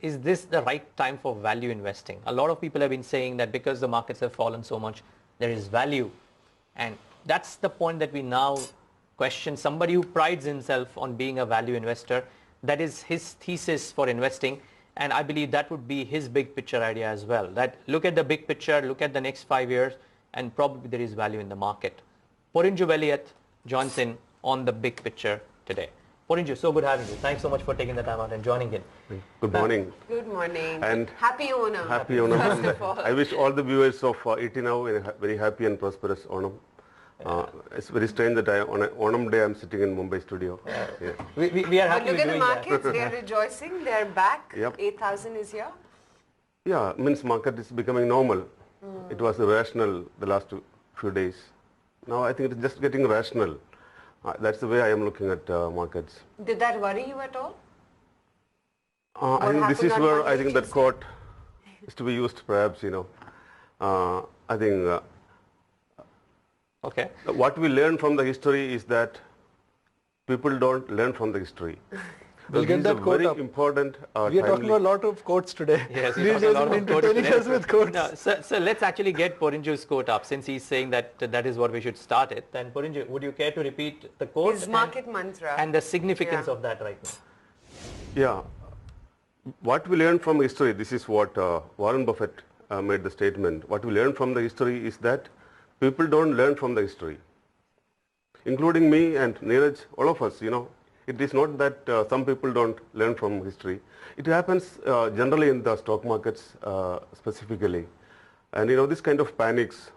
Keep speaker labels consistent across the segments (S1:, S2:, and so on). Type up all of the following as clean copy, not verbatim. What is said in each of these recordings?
S1: is this the right time for value investing? A lot of people have been saying that because the markets have fallen so much, there is value. And that's the point that we now question. Somebody who prides himself on being a value investor, that is his thesis for investing. And I believe that would be his big picture idea as well. That look at the big picture, look at the next 5 years, and probably there is value in the market. Porinju Veliyath joins in on the big picture today. Porinju, so good having you. Thanks so much for taking the time out and joining in.
S2: Good morning.
S3: Good morning.
S2: And
S3: happy Onam.
S2: Happy Onam.
S3: First of all.
S2: I wish all the viewers of ET Now a very happy and prosperous Onam. It's very strange that on Onam day I'm sitting in Mumbai studio.
S1: Yeah. We are happy
S3: but look at the markets,
S1: that.
S3: they're rejoicing, they're back.
S2: Yep.
S3: 8,000 is here.
S2: Yeah, means market is becoming normal. It was irrational the last few days. Now I think it's just getting rational. That's the way I am looking at markets.
S3: Did that worry you at all?
S2: I think this is where I think that quote is to be used perhaps, I think
S1: okay.
S2: What we learn from the history is that people don't learn from the history.
S4: We'll get that quote
S2: very
S4: up.
S2: important.
S4: We are talking about a lot of quotes today.
S1: Yes,
S4: These days we've been entertaining us with quotes.
S1: No, so let's actually get Porinju's quote up, since he's saying that that is what we should start it. Then Porinju, would you care to repeat the quote?
S3: His market mantra.
S1: And the significance of that right now.
S2: Yeah. What we learn from history, this is what Warren Buffett made the statement. What we learn from the history is that people don't learn from the history. Including me and Neeraj, all of us, It is not that some people don't learn from history. It happens generally in the stock markets specifically. And this kind of panics,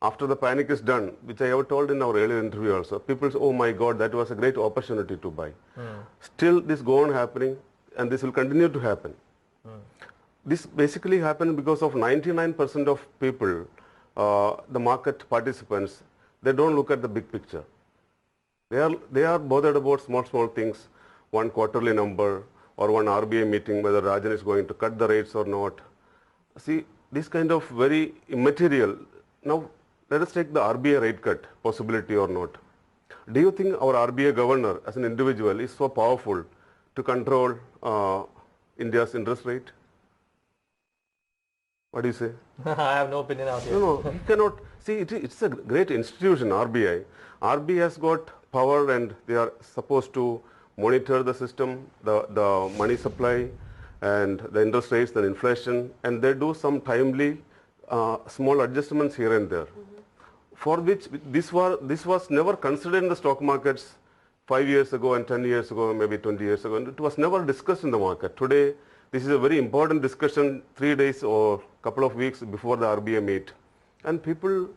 S2: after the panic is done, which I have told in our earlier interview also, people say, oh my God, that was a great opportunity to buy. Still this go on happening, and this will continue to happen. This basically happened because of 99% of people, the market participants, they don't look at the big picture. They are bothered about small things, one quarterly number or one RBI meeting, whether Rajan is going to cut the rates or not. See, this kind of very immaterial. Now, let us take the RBI rate cut possibility or not. Do you think our RBI governor as an individual is so powerful to control India's interest rate? What do you say?
S1: I have no opinion out here.
S2: No, you cannot. See, it's a great institution, RBI. RBI has got power and they are supposed to monitor the system, the money supply and the interest rates and inflation, and they do some timely small adjustments here and there. For which this was never considered in the stock markets 5 years ago and 10 years ago, maybe 20 years ago, and it was never discussed in the market. Today, this is a very important discussion 3 days or couple of weeks before the RBI meet. And people,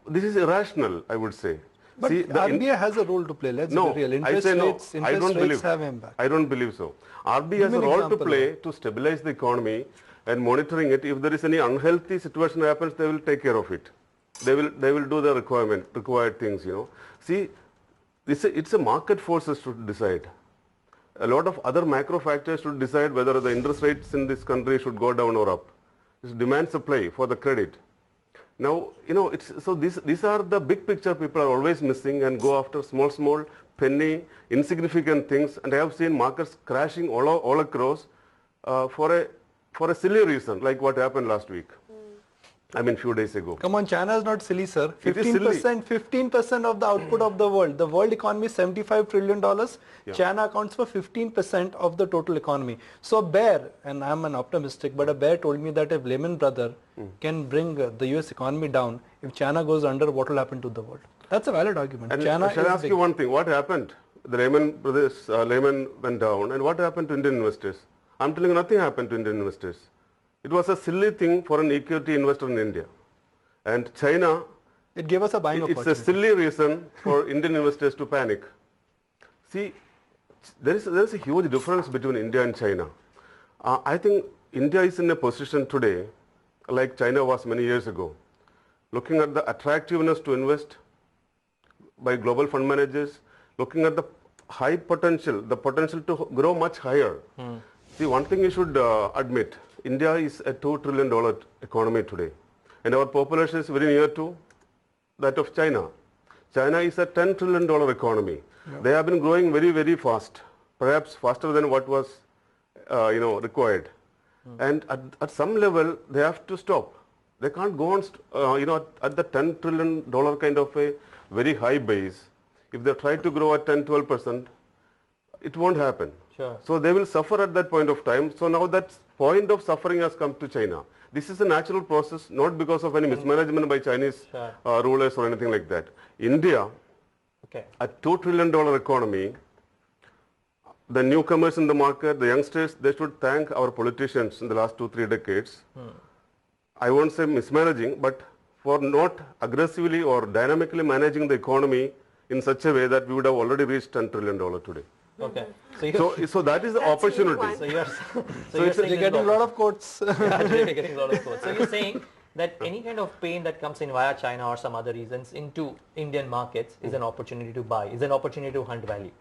S2: this is irrational, I would say.
S4: But
S2: See,
S4: RBI has a role to play. Let's be real. Interest rates have impact.
S2: I don't believe so. RBI has a role to play to stabilize the economy and monitoring it. If there is any unhealthy situation happens, they will take care of it. They will do the required things. See, it's a market forces to decide. A lot of other macro factors should decide whether the interest rates in this country should go down or up. It's demand supply for the credit. Now, these are the big picture people are always missing and go after small, penny, insignificant things. And I have seen markets crashing all across for a silly reason, like what happened last week. I mean, few days ago.
S4: Come on, China is not silly, sir.
S2: 15%
S4: of the output of the world. The world economy is $75 trillion.
S2: Yeah.
S4: China accounts for 15% of the total economy. So a bear, and I'm an optimistic, but a bear told me that if Lehman Brothers can bring the US economy down, if China goes under, what will happen to the world? That's a valid argument.
S2: And
S4: China
S2: shall I ask you one thing? What happened? The Lehman went down, and what happened to Indian investors? I'm telling you, nothing happened to Indian investors. It was a silly thing for an equity investor in India. And China,
S4: it gave us a buying opportunity.
S2: It's a silly reason for Indian investors to panic. See, there is a huge difference between India and China. I think India is in a position today, like China was many years ago, looking at the attractiveness to invest by global fund managers, looking at the high potential, the potential to grow much higher. See, one thing you should admit, India is a $2 trillion economy today. And our population is very near to that of China. China is a $10 trillion economy. Yeah. They have been growing very, very fast, perhaps faster than what was required. And at some level, they have to stop. They can't go on, at the $10 trillion kind of a very high base. If they try to grow at 10, 12%, it won't happen.
S1: Sure.
S2: So they will suffer at that point of time. So now that point of suffering has come to China. This is a natural process, not because of any mismanagement by Chinese rulers or anything like that. India, a $2 trillion economy, the newcomers in the market, the youngsters, they should thank our politicians in the last 2-3 decades. I won't say mismanaging, but for not aggressively or dynamically managing the economy in such a way that we would have already reached $10 trillion today.
S1: Okay.
S2: So that is the
S3: That's
S2: opportunity.
S1: So you're
S4: You're getting a lot of quotes.
S1: Yeah, you're getting a lot of quotes. So you're saying that any kind of pain that comes in via China or some other reasons into Indian markets is an opportunity to buy, is an opportunity to hunt value.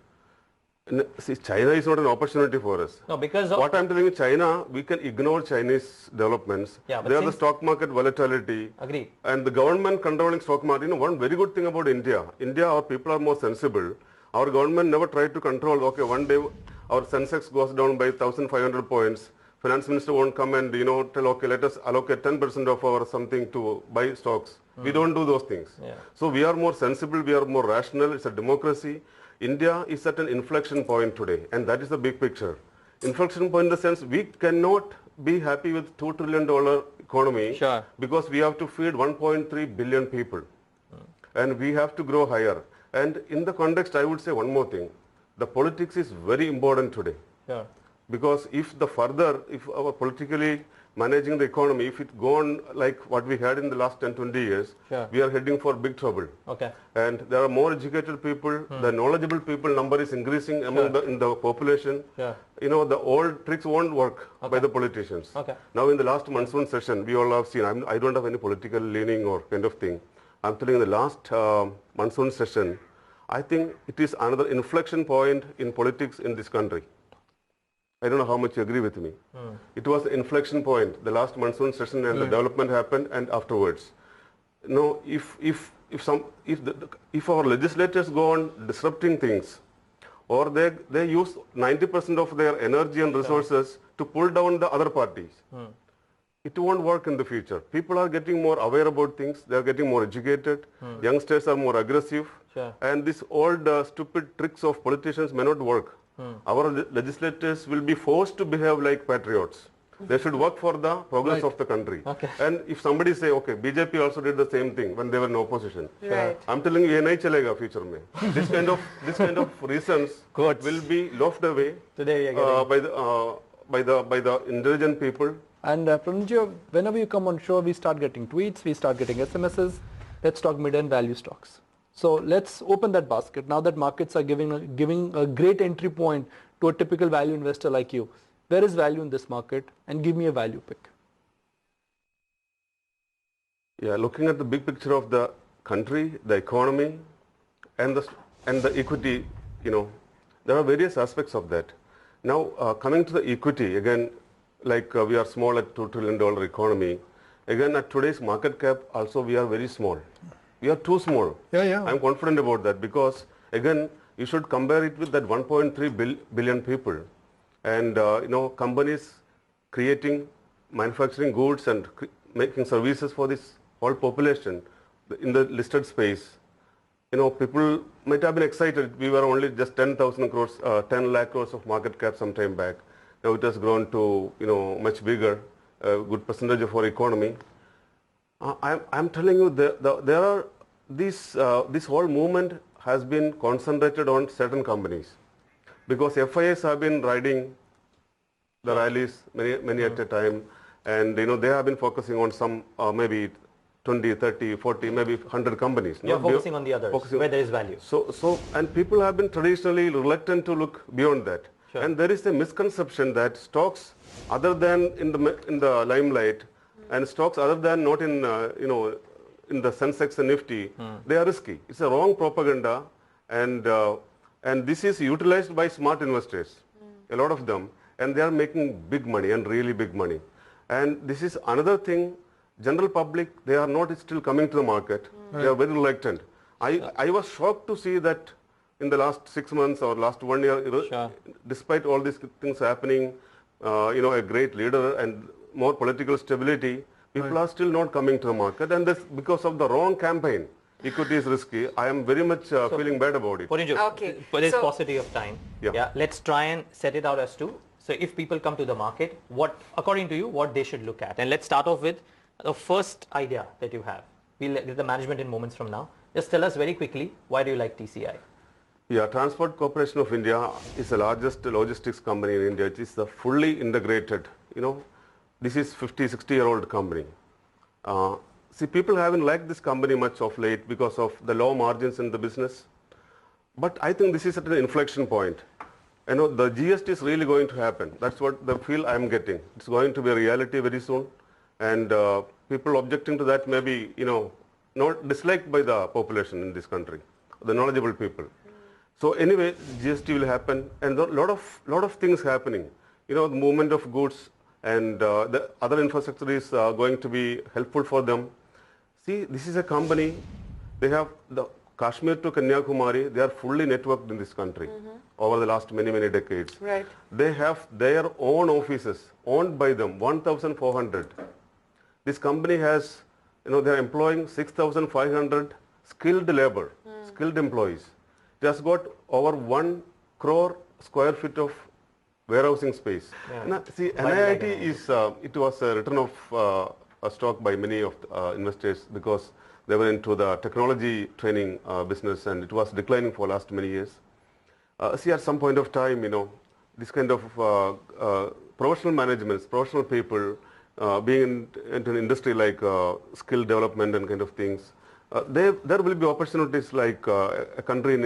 S2: See, China is not an opportunity for us.
S1: No, because of
S2: What I'm telling you, China, we can ignore Chinese developments.
S1: Yeah, but
S2: they are the stock market volatility.
S1: Agreed.
S2: And the government controlling stock market. One very good thing about India, our people are more sensible. Our government never tried to control, okay, one day our Sensex goes down by 1,500 points. Finance minister won't come and, tell, okay, let us allocate 10% of our something to buy stocks. We don't do those things.
S1: Yeah.
S2: So we are more sensible, we are more rational. It's a democracy. India is at an inflection point today, and that is the big picture. Inflection point in the sense we cannot be happy with $2 trillion economy because we have to feed 1.3 billion people. And we have to grow higher. And in the context, I would say one more thing. The politics is very important today. Because if our politically managing the economy, if it go on like what we had in the last 10-20 years, we are heading for big trouble. And there are more educated people, the knowledgeable people number is increasing among in the population. The old tricks won't work by the politicians. Now in the last monsoon session, we all have seen, I don't have any political leaning or kind of thing. I'm telling you, the last monsoon session, I think it is another inflection point in politics in this country. I don't know how much you agree with me. It was an inflection point, the last monsoon session, and the development happened, and afterwards. If our legislators go on disrupting things, or they use 90% of their energy and resources to pull down the other parties, it won't work in the future. People are getting more aware about things, they are getting more educated, youngsters are more aggressive, and these old stupid tricks of politicians may not work. Our legislators will be forced to behave like patriots. They should work for the progress of the country. And if somebody say, okay, BJP also did the same thing when they were in opposition. I'm telling you, nahi chalega future mein. This kind of reasons will be loafed away by the intelligent people.
S4: And Porinju, whenever you come on show, we start getting tweets, we start getting SMSs. Let's talk mid and value stocks. So let's open that basket. Now that markets are giving a great entry point to a typical value investor like you, where is value in this market? And give me a value pick.
S2: Yeah, looking at the big picture of the country, the economy, and the equity, there are various aspects of that. Now, coming to the equity, again, like we are small at $2 trillion economy. Again, at today's market cap, also we are very small. We are too small. I'm confident about that because, again, you should compare it with that 1.3 billion people. And, companies creating, manufacturing goods and making services for this whole population in the listed space. People might have been excited. We were only just 10,000 crores, 10 lakh crores of market cap some time back. Now it has grown to, much bigger, a good percentage of our economy. I'm telling you, there are this whole movement has been concentrated on certain companies because FIS have been riding the rallies many at a time, and they have been focusing on some maybe 20, 30, 40, maybe 100 companies.
S1: You're focusing on the others where there is value.
S2: So and people have been traditionally reluctant to look beyond that. And there is a misconception that stocks other than in the limelight and stocks other than not in in the Sensex and Nifty, they are risky. It's a wrong propaganda, and this is utilized by smart investors, a lot of them, and they are making big money and really big money. And this is another thing. General public, they are not still coming to the market. They are very reluctant. I was shocked to see that in the last 6 months or last 1 year, despite all these things happening, a great leader and more political stability, people are still not coming to the market, and that's because of the wrong campaign. Equity is risky. I am very much feeling bad about it.
S1: Porinju,
S3: Okay,
S1: for this
S3: so-
S1: paucity of time,
S2: Yeah.
S1: let's try and set it out as to, so if people come to the market, what, according to you, what they should look at. And let's start off with the first idea that you have. We'll get the management in moments from now. Just tell us very quickly, why do you like TCI?
S2: Yeah, Transport Corporation of India is the largest logistics company in India. It is a fully integrated, this is 50, 60-year-old company. See, people haven't liked this company much of late because of the low margins in the business. But I think this is at an inflection point. The GST is really going to happen. That's what the feel I'm getting. It's going to be a reality very soon. And people objecting to that may be, not disliked by the population in this country, the knowledgeable people. So anyway, GST will happen, and a lot of things happening. The movement of goods and the other infrastructure is going to be helpful for them. See, this is a company, they have the Kashmir to Kanyakumari, they are fully networked in this country over the last many, many decades.
S3: Right.
S2: They have their own offices owned by them, 1,400. This company has, they are employing 6,500 skilled labor, skilled employees. It has got over 1 crore square feet of warehousing space.
S1: Yeah.
S2: Now, see,
S1: Why do you like
S2: NIIT is, it was a return of a stock by many of the, investors because they were into the technology training business, and it was declining for last many years. See, at some point of time, this kind of professional management, professional people being into an industry like skill development and kind of things, there will be opportunities like a country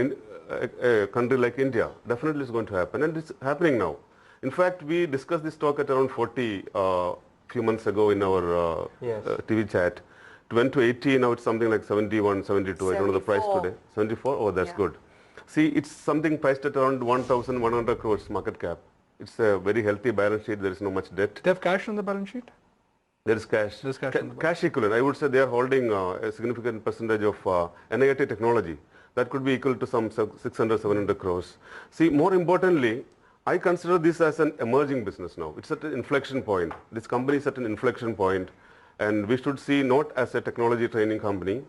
S2: like India. Definitely is going to happen, and it's happening now. In fact, we discussed this talk at around 40 few months ago in our TV chat. It went to 80, now it's something like 71, 72. I don't know the price
S3: 74.
S2: today. 74? Oh, that's good. See, it's something priced at around 1,100 crores market cap. It's a very healthy balance sheet. There is no much debt.
S4: They have cash on the balance sheet?
S2: There is cash.
S4: There's cash on the
S2: Cash equivalent. I would say they are holding a significant percentage of NIIT technology. That could be equal to some 600, 700 crores. See, more importantly, I consider this as an emerging business now. It's at an inflection point. This company is at an inflection point, and we should see not as a technology training company.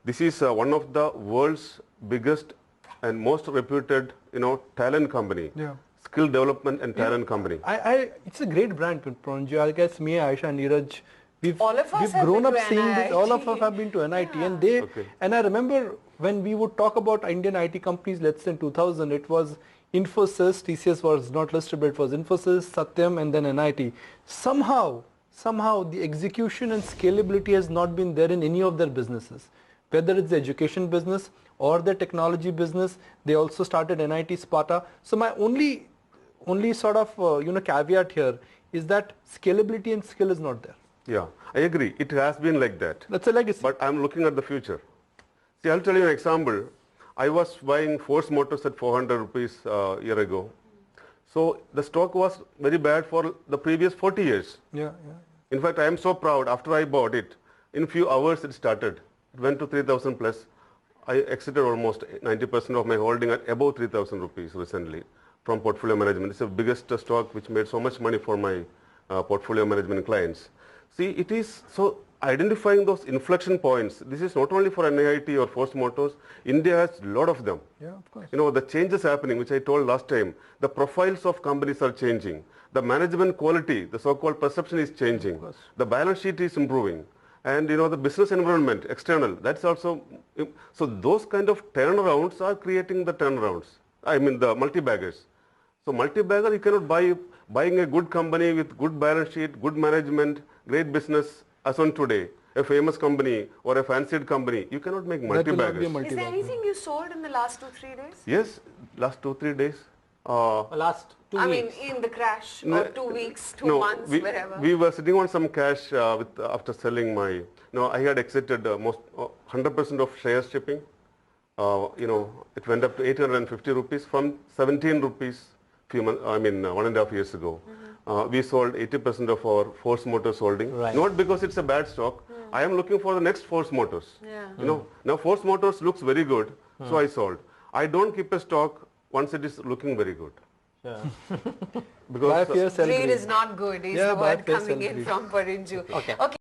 S2: This is one of the world's biggest and most reputed, talent company.
S4: Yeah.
S2: Skill development and talent company.
S4: It's a great brand, Porinju. I guess me, Aisha, Neeraj,
S3: All of us
S4: we've
S3: have
S4: grown
S3: been
S4: up
S3: to
S4: seeing this. All of
S3: NIT.
S4: us have been to NIT,
S2: Okay.
S4: and I remember when we would talk about Indian IT companies, let's say in 2000, it was Infosys, TCS was not listed, but it was Infosys, Satyam, and then NIT. Somehow the execution and scalability has not been there in any of their businesses. Whether it's the education business or the technology business, they also started NIT Sparta. So my only sort of caveat here is that scalability and skill is not there.
S2: Yeah, I agree. It has been like that.
S4: That's a legacy.
S2: But I'm looking at the future. See, I'll tell you an example. I was buying Force Motors at 400 rupees a year ago. So the stock was very bad for the previous 40 years.
S4: Yeah.
S2: In fact, I am so proud. After I bought it, in few hours it started. It went to 3,000 plus. I exited almost 90% of my holding at above 3,000 rupees recently from portfolio management. It's the biggest stock which made so much money for my portfolio management clients. See, it is so identifying those inflection points. This is not only for NIIT or Force Motors. India has a lot of them.
S4: Yeah, of course.
S2: The changes happening, which I told last time. The profiles of companies are changing. The management quality, the so-called perception is changing. The balance sheet is improving. And the business environment, external, that's also, so those kind of turnarounds are creating the turnarounds. I mean the multi-baggers. So multi-bagger, you cannot buying a good company with good balance sheet, good management, great business as on today, a famous company or a fancied company, you cannot make
S4: That will not be a
S2: multi-baggers.
S3: Is there
S4: multi-bagger.
S3: anything you sold in the last 2-3 days?
S2: Yes, last 2-3 days.
S1: Last 2
S3: I
S1: weeks.
S3: mean, in the crash,
S2: No,
S3: or 2 weeks, 2 months, wherever.
S2: we were sitting on some cash after selling my, I had exited most 100% of shares shipping. It went up to 850 rupees from 17 rupees few months, 1.5 years ago. We sold 80% of our Force Motors holding.
S1: Right.
S2: Not because it's a bad stock. I am looking for the next Force Motors.
S3: Yeah.
S2: Now Force Motors looks very good, so I sold. I don't keep a stock once it is looking very good.
S1: Yeah.
S2: Because
S4: Buy fear, sell
S3: Greed
S4: greed.
S3: is not good is
S4: Yeah,
S3: the word
S4: buy fear,
S3: coming
S4: sell
S3: in
S4: greed.
S3: from Porinju.
S1: Okay.
S3: Okay.